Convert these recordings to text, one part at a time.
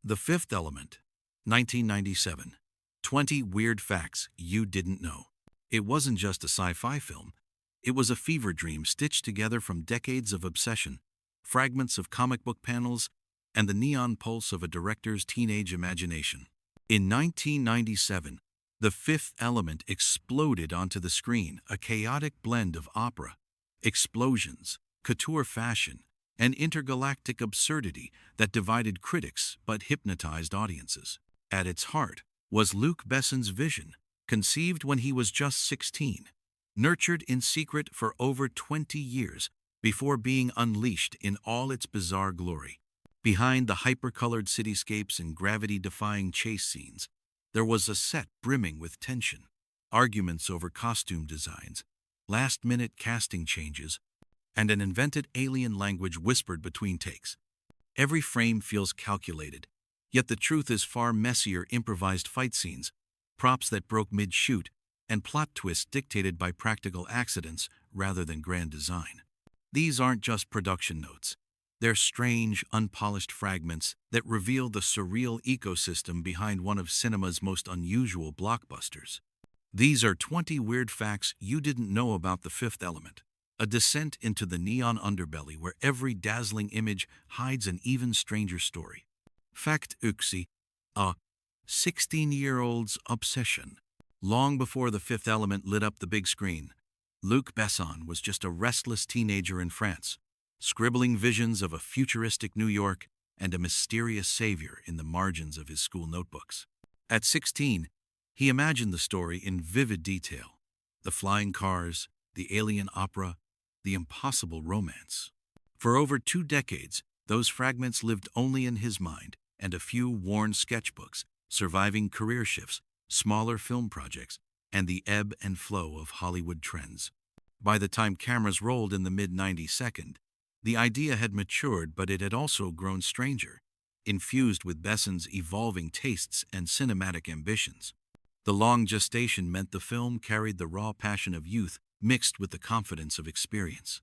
The Fifth Element, 1997. 20 Weird Facts You Didn't Know. It wasn't just a sci-fi film. It was a fever dream stitched together from decades of obsession, fragments of comic book panels, and the neon pulse of a director's teenage imagination. In 1997, The Fifth Element exploded onto the screen, a chaotic blend of opera, explosions, couture fashion, and intergalactic absurdity that divided critics but hypnotized audiences. At its heart was Luc Besson's vision, conceived when he was just 16, nurtured in secret for over 20 years before being unleashed in all its bizarre glory. Behind the hyper-colored cityscapes and gravity-defying chase scenes, there was a set brimming with tension, arguments over costume designs, last-minute casting changes, and an invented alien language whispered between takes. Every frame feels calculated, yet the truth is far messier: improvised fight scenes, props that broke mid-shoot, and plot twists dictated by practical accidents rather than grand design. These aren't just production notes. They're strange, unpolished fragments that reveal the surreal ecosystem behind one of cinema's most unusual blockbusters. These are 20 weird facts you didn't know about The Fifth Element, a descent into the neon underbelly where every dazzling image hides an even stranger story. Fact Uxie, a 16-year-old's obsession. Long before The Fifth Element lit up the big screen, Luc Besson was just a restless teenager in France, scribbling visions of a futuristic New York and a mysterious savior in the margins of his school notebooks. At 16, he imagined the story in vivid detail: the flying cars, the alien opera, the impossible romance. For over 2 decades, those fragments lived only in his mind and a few worn sketchbooks, surviving career shifts, smaller film projects, and the ebb and flow of Hollywood trends. By the time cameras rolled in the mid-92nd, the idea had matured, but it had also grown stranger, infused with Besson's evolving tastes and cinematic ambitions. The long gestation meant the film carried the raw passion of youth mixed with the confidence of experience.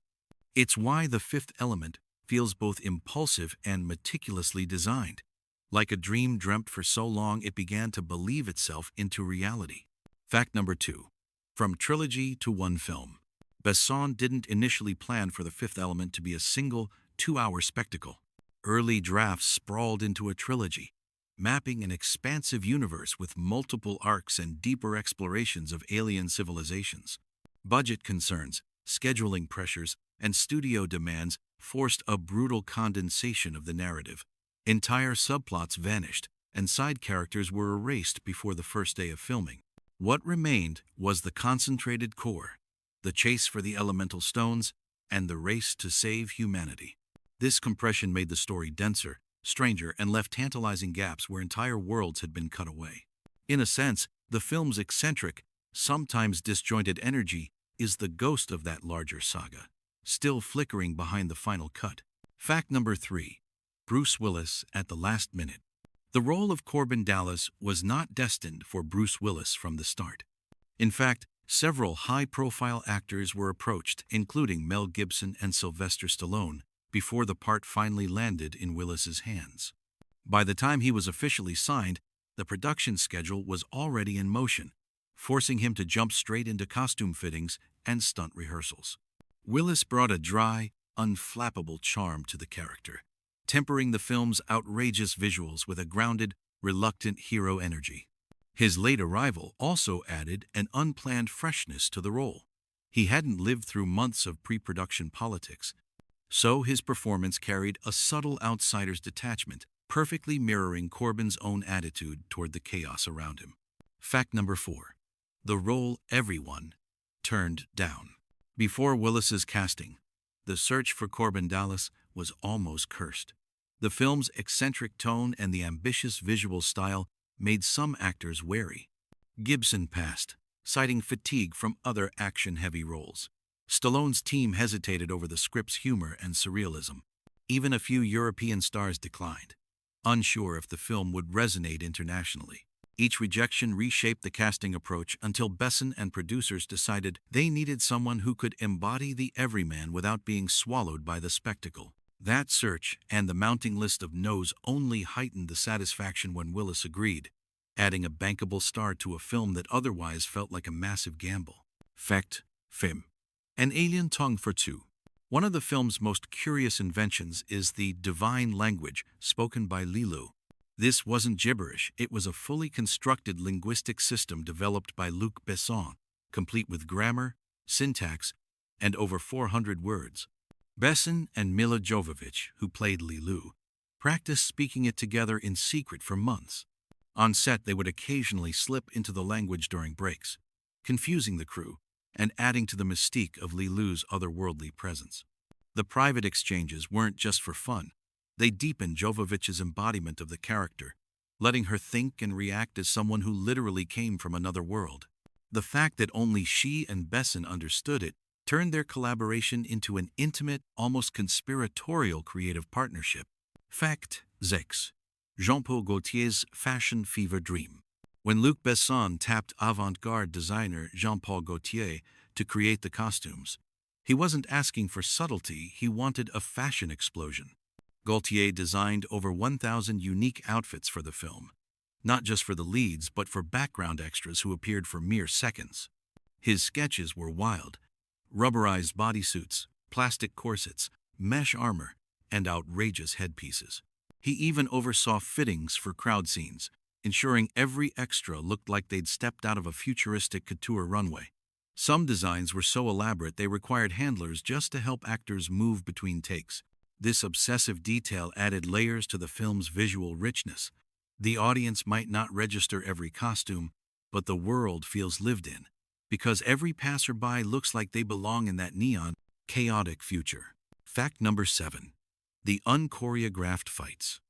It's why The Fifth Element feels both impulsive and meticulously designed. Like a dream dreamt for so long it began to believe itself into reality. Fact number 2. From trilogy to one film. Besson didn't initially plan for The Fifth Element to be a single 2-hour spectacle. Early drafts sprawled into a trilogy, mapping an expansive universe with multiple arcs and deeper explorations of alien civilizations. Budget concerns, scheduling pressures, and studio demands forced a brutal condensation of the narrative. Entire subplots vanished, and side characters were erased before the first day of filming. What remained was the concentrated core: the chase for the elemental stones, and the race to save humanity. This compression made the story denser, stranger, and left tantalizing gaps where entire worlds had been cut away. In a sense, the film's eccentric, sometimes disjointed energy is the ghost of that larger saga, still flickering behind the final cut. Fact number 3. Bruce Willis at the last minute. The role of Korben Dallas was not destined for Bruce Willis from the start. In fact, several high-profile actors were approached, including Mel Gibson and Sylvester Stallone, before the part finally landed in Willis's hands. By the time he was officially signed, the production schedule was already in motion, forcing him to jump straight into costume fittings and stunt rehearsals. Willis brought a dry, unflappable charm to the character, tempering the film's outrageous visuals with a grounded, reluctant hero energy. His late arrival also added an unplanned freshness to the role. He hadn't lived through months of pre-production politics, so his performance carried a subtle outsider's detachment, perfectly mirroring Korben's own attitude toward the chaos around him. Fact number 4. The role everyone turned down. Before Willis's casting, the search for Korben Dallas was almost cursed. The film's eccentric tone and the ambitious visual style made some actors wary. Gibson passed, citing fatigue from other action-heavy roles. Stallone's team hesitated over the script's humor and surrealism. Even a few European stars declined, unsure if the film would resonate internationally. Each rejection reshaped the casting approach until Besson and producers decided they needed someone who could embody the everyman without being swallowed by the spectacle. That search and the mounting list of no's only heightened the satisfaction when Willis agreed, adding a bankable star to a film that otherwise felt like a massive gamble. Fact, film. An alien tongue for two. One of the film's most curious inventions is the divine language spoken by Leeloo. This wasn't gibberish, it was a fully constructed linguistic system developed by Luc Besson, complete with grammar, syntax, and over 400 words. Besson and Milla Jovovich, who played Leeloo, practiced speaking it together in secret for months. On set, they would occasionally slip into the language during breaks, confusing the crew and adding to the mystique of Leeloo's otherworldly presence. The private exchanges weren't just for fun. They deepened Jovovich's embodiment of the character, letting her think and react as someone who literally came from another world. The fact that only she and Besson understood it turned their collaboration into an intimate, almost conspiratorial creative partnership. Fact 6. Jean-Paul Gaultier's fashion fever dream. When Luc Besson tapped avant-garde designer Jean-Paul Gaultier to create the costumes, he wasn't asking for subtlety, he wanted a fashion explosion. Gaultier designed over 1,000 unique outfits for the film, not just for the leads but for background extras who appeared for mere seconds. His sketches were wild. Rubberized bodysuits, plastic corsets, mesh armor, and outrageous headpieces. He even oversaw fittings for crowd scenes, ensuring every extra looked like they'd stepped out of a futuristic couture runway. Some designs were so elaborate they required handlers just to help actors move between takes. This obsessive detail added layers to the film's visual richness. The audience might not register every costume, but the world feels lived in, because every passerby looks like they belong in that neon, chaotic future. Fact number 7. The unchoreographed fights.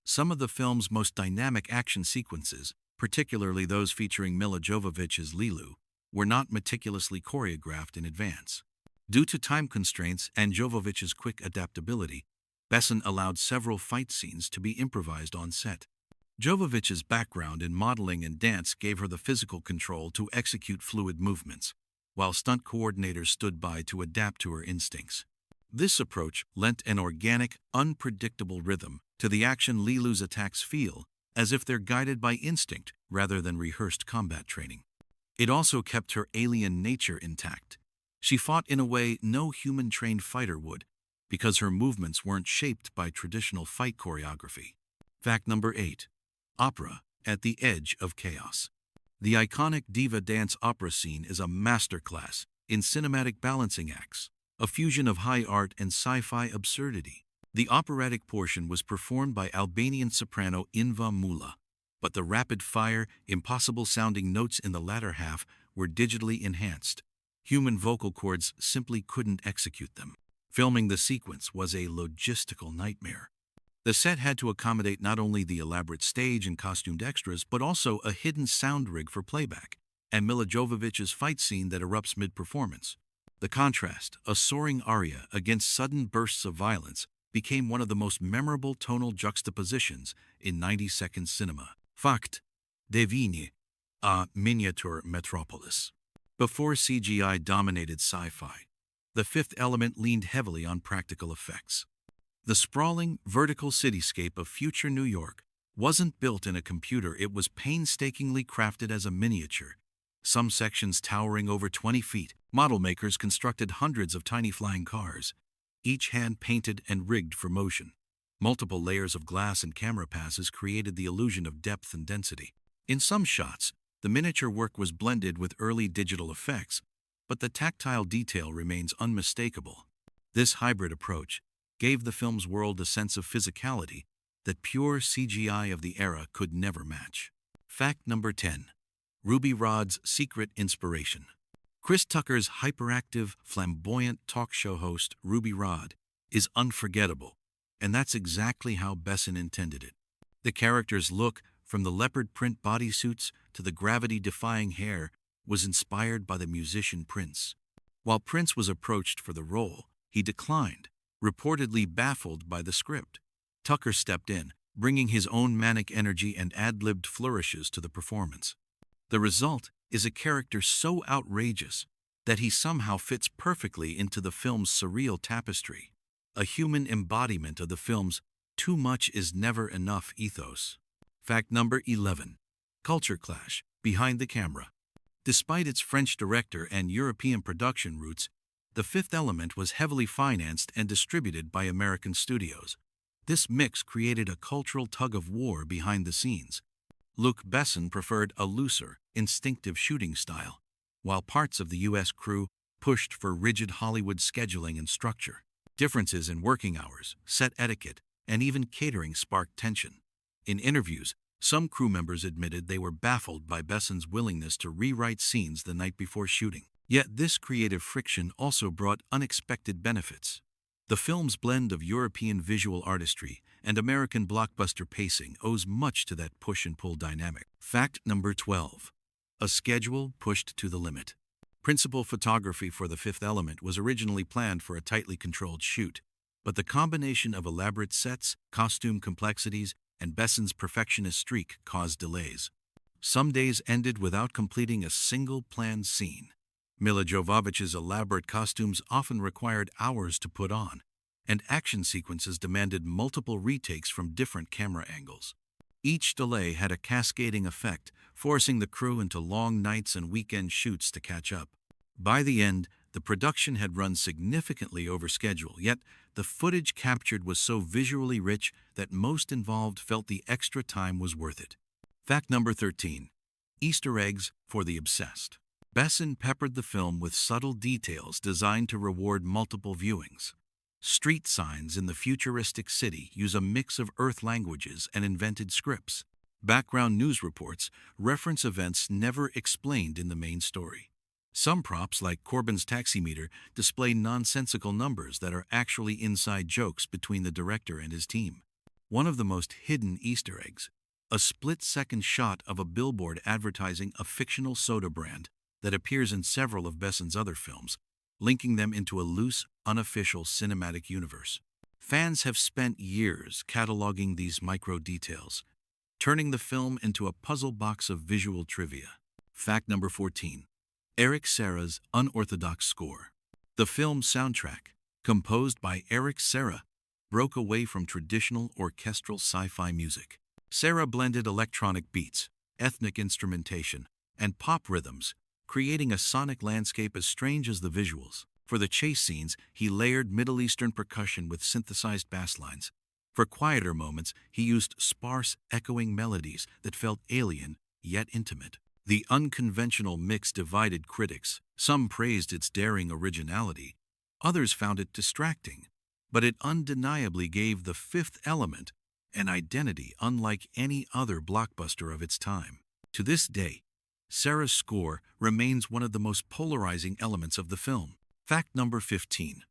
Some of the film's most dynamic action sequences, particularly those featuring Milla Jovovich's Leeloo, were not meticulously choreographed in advance. Due to time constraints and Jovovich's quick adaptability, Besson allowed several fight scenes to be improvised on set. Jovovich's background in modeling and dance gave her the physical control to execute fluid movements, while stunt coordinators stood by to adapt to her instincts. This approach lent an organic, unpredictable rhythm to the action. Leeloo's attacks feel as if they're guided by instinct rather than rehearsed combat training. It also kept her alien nature intact. She fought in a way no human-trained fighter would, because her movements weren't shaped by traditional fight choreography. Fact number 8. Opera at the edge of chaos. The iconic diva dance opera scene is a masterclass in cinematic balancing acts, a fusion of high art and sci-fi absurdity. The operatic portion was performed by Albanian soprano Inva Mula, but the rapid-fire, impossible-sounding notes in the latter half were digitally enhanced. Human vocal cords simply couldn't execute them. Filming the sequence was a logistical nightmare. The set had to accommodate not only the elaborate stage and costumed extras, but also a hidden sound rig for playback, and Milla Jovovich's fight scene that erupts mid-performance. The contrast, a soaring aria against sudden bursts of violence, became one of the most memorable tonal juxtapositions in 90-second cinema. Fact: Devine, a miniature metropolis. Before CGI dominated sci-fi, The Fifth Element leaned heavily on practical effects. The sprawling, vertical cityscape of future New York wasn't built in a computer, it was painstakingly crafted as a miniature. Some sections towering over 20 feet, model makers constructed hundreds of tiny flying cars, each hand-painted and rigged for motion. Multiple layers of glass and camera passes created the illusion of depth and density. In some shots, the miniature work was blended with early digital effects, but the tactile detail remains unmistakable. This hybrid approach gave the film's world a sense of physicality that pure CGI of the era could never match. Fact number 10. Ruby Rod's secret inspiration. Chris Tucker's hyperactive, flamboyant talk show host, Ruby Rod, is unforgettable, and that's exactly how Besson intended it. The character's look, from the leopard print bodysuits to the gravity-defying hair, was inspired by the musician Prince. While Prince was approached for the role, he declined, reportedly baffled by the script. Tucker stepped in, bringing his own manic energy and ad-libbed flourishes to the performance. The result is a character so outrageous that he somehow fits perfectly into the film's surreal tapestry. a human embodiment of the film's "too much is never enough" ethos. Fact number 11. Culture clash behind the camera. Despite its French director and European production roots, The Fifth Element was heavily financed and distributed by American studios. This mix created a cultural tug-of-war behind the scenes. Luc Besson preferred a looser, instinctive shooting style, while parts of the U.S. crew pushed for rigid Hollywood scheduling and structure. Differences in working hours, set etiquette, and even catering sparked tension. In interviews, some crew members admitted they were baffled by Besson's willingness to rewrite scenes the night before shooting. Yet this creative friction also brought unexpected benefits. The film's blend of European visual artistry and American blockbuster pacing owes much to that push-and-pull dynamic. Fact number 12. A schedule pushed to the limit. Principal photography for The Fifth Element was originally planned for a tightly controlled shoot, but the combination of elaborate sets, costume complexities, and Besson's perfectionist streak caused delays. Some days ended without completing a single planned scene. Milla Jovovich's elaborate costumes often required hours to put on, and action sequences demanded multiple retakes from different camera angles. Each delay had a cascading effect, forcing the crew into long nights and weekend shoots to catch up. By the end, the production had run significantly over schedule, yet the footage captured was so visually rich that most involved felt the extra time was worth it. Fact number 13. Easter eggs for the obsessed. Besson peppered the film with subtle details designed to reward multiple viewings. Street signs in the futuristic city use a mix of Earth languages and invented scripts. Background news reports reference events never explained in the main story. Some props, like Korben's taximeter, display nonsensical numbers that are actually inside jokes between the director and his team. One of the most hidden Easter eggs, a split-second shot of a billboard advertising a fictional soda brand that appears in several of Besson's other films, linking them into a loose, unofficial cinematic universe. Fans have spent years cataloging these micro-details, turning the film into a puzzle box of visual trivia. Fact number 14. Eric Serra's unorthodox score. The film's soundtrack, composed by Eric Serra, broke away from traditional orchestral sci-fi music. Serra blended electronic beats, ethnic instrumentation, and pop rhythms, creating a sonic landscape as strange as the visuals. For the chase scenes, he layered Middle Eastern percussion with synthesized bass lines. For quieter moments, he used sparse, echoing melodies that felt alien, yet intimate. The unconventional mix divided critics. Some praised its daring originality, others found it distracting, but it undeniably gave The Fifth Element an identity unlike any other blockbuster of its time. To this day, Serra's score remains one of the most polarizing elements of the film. Fact number 15.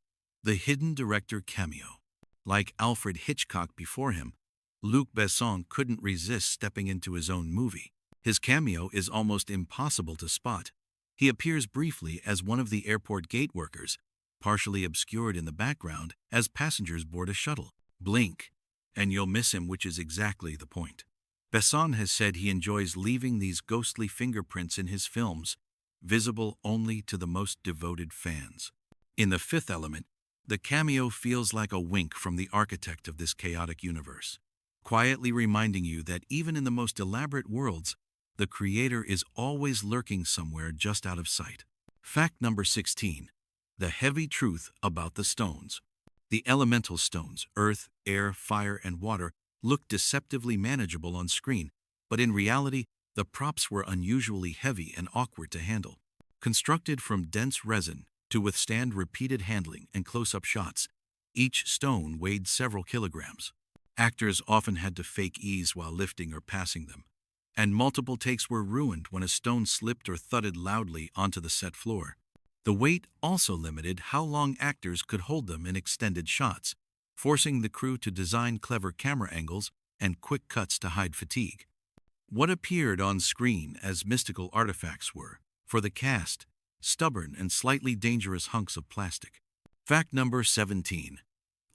The hidden director cameo. Like Alfred Hitchcock before him, Luc Besson couldn't resist stepping into his own movie. His cameo is almost impossible to spot. He appears briefly as one of the airport gate workers, partially obscured in the background as passengers board a shuttle. Blink, and you'll miss him, which is exactly the point. Besson has said he enjoys leaving these ghostly fingerprints in his films, visible only to the most devoted fans. In The Fifth Element, the cameo feels like a wink from the architect of this chaotic universe, quietly reminding you that even in the most elaborate worlds, the creator is always lurking somewhere just out of sight. Fact number 16. The heavy truth about the stones. The elemental stones, earth, air, fire, and water, looked deceptively manageable on screen, but in reality, the props were unusually heavy and awkward to handle. Constructed from dense resin to withstand repeated handling and close-up shots, each stone weighed several kilograms. Actors often had to fake ease while lifting or passing them, and multiple takes were ruined when a stone slipped or thudded loudly onto the set floor. The weight also limited how long actors could hold them in extended shots, forcing the crew to design clever camera angles and quick cuts to hide fatigue. What appeared on screen as mystical artifacts were, for the cast, stubborn and slightly dangerous hunks of plastic. Fact number 17.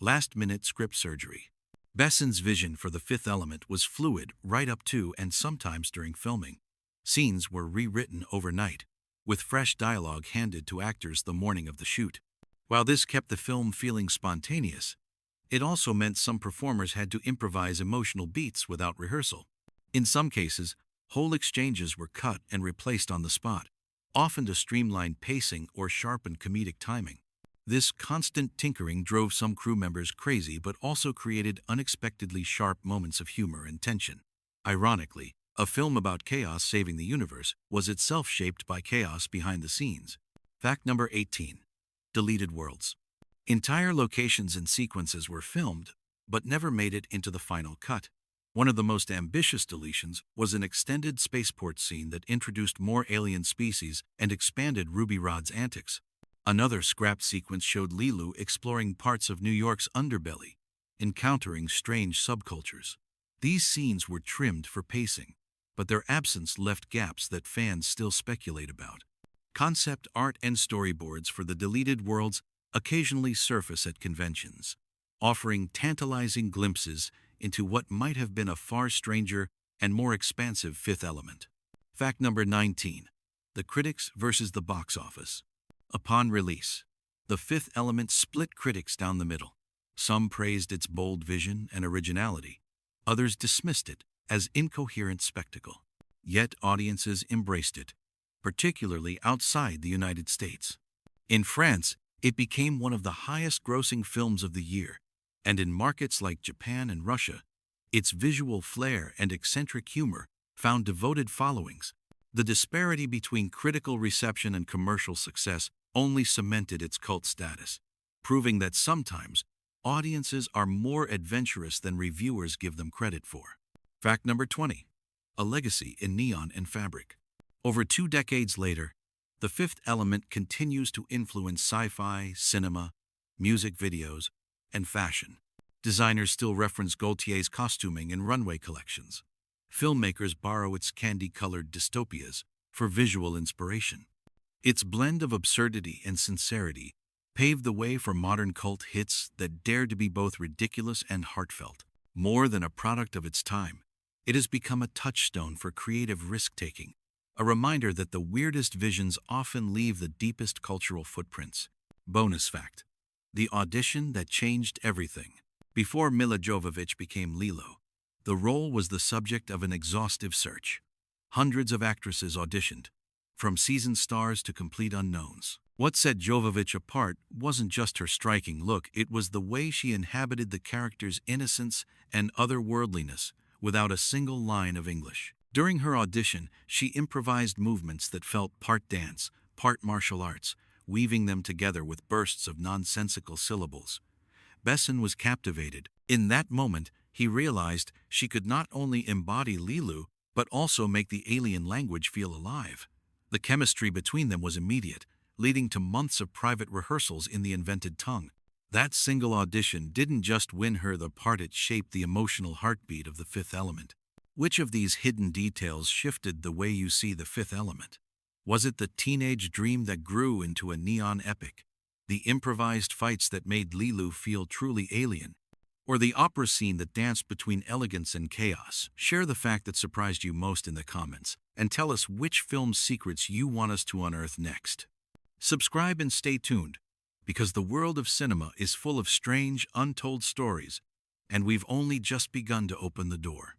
Last-minute script surgery. Besson's vision for The Fifth Element was fluid right up to and sometimes during filming. Scenes were rewritten overnight, with fresh dialogue handed to actors the morning of the shoot. While this kept the film feeling spontaneous, it also meant some performers had to improvise emotional beats without rehearsal. In some cases, whole exchanges were cut and replaced on the spot, often to streamline pacing or sharpen comedic timing. This constant tinkering drove some crew members crazy but also created unexpectedly sharp moments of humor and tension. Ironically, a film about chaos saving the universe was itself shaped by chaos behind the scenes. Fact number 18. Deleted worlds. Entire locations and sequences were filmed, but never made it into the final cut. One of the most ambitious deletions was an extended spaceport scene that introduced more alien species and expanded Ruby Rod's antics. Another scrapped sequence showed Leeloo exploring parts of New York's underbelly, encountering strange subcultures. These scenes were trimmed for pacing, but their absence left gaps that fans still speculate about. Concept art and storyboards for the deleted worlds occasionally surface at conventions, offering tantalizing glimpses into what might have been a far stranger and more expansive fifth element. Fact number 19. The critics versus the box office. Upon release, The Fifth Element split critics down the middle. Some praised its bold vision and originality. Others dismissed it as incoherent spectacle. Yet audiences embraced it, particularly outside the United States. In France, it became one of the highest-grossing films of the year, and in markets like Japan and Russia, its visual flair and eccentric humor found devoted followings. The disparity between critical reception and commercial success only cemented its cult status, proving that sometimes audiences are more adventurous than reviewers give them credit for. Fact number 20. A legacy in neon and fabric. Over 2 decades later, The Fifth Element continues to influence sci-fi, cinema, music videos, and fashion. Designers still reference Gaultier's costuming in runway collections. Filmmakers borrow its candy-colored dystopias for visual inspiration. Its blend of absurdity and sincerity paved the way for modern cult hits that dared to be both ridiculous and heartfelt. More than a product of its time, it has become a touchstone for creative risk-taking, a reminder that the weirdest visions often leave the deepest cultural footprints. Bonus fact: the audition that changed everything. Before Milla Jovovich became Leeloo, the role was the subject of an exhaustive search. Hundreds of actresses auditioned, from seasoned stars to complete unknowns. What set Jovovich apart wasn't just her striking look, it was the way she inhabited the character's innocence and otherworldliness without a single line of English. During her audition, she improvised movements that felt part dance, part martial arts, weaving them together with bursts of nonsensical syllables. Besson was captivated. In that moment, he realized she could not only embody Leeloo, but also make the alien language feel alive. The chemistry between them was immediate, leading to months of private rehearsals in the invented tongue. That single audition didn't just win her the part, it shaped the emotional heartbeat of The Fifth Element. Which of these hidden details shifted the way you see The Fifth Element? Was it the teenage dream that grew into a neon epic? The improvised fights that made Leeloo feel truly alien? Or the opera scene that danced between elegance and chaos? Share the fact that surprised you most in the comments, and tell us which film secrets you want us to unearth next. Subscribe and stay tuned, because the world of cinema is full of strange, untold stories, and we've only just begun to open the door.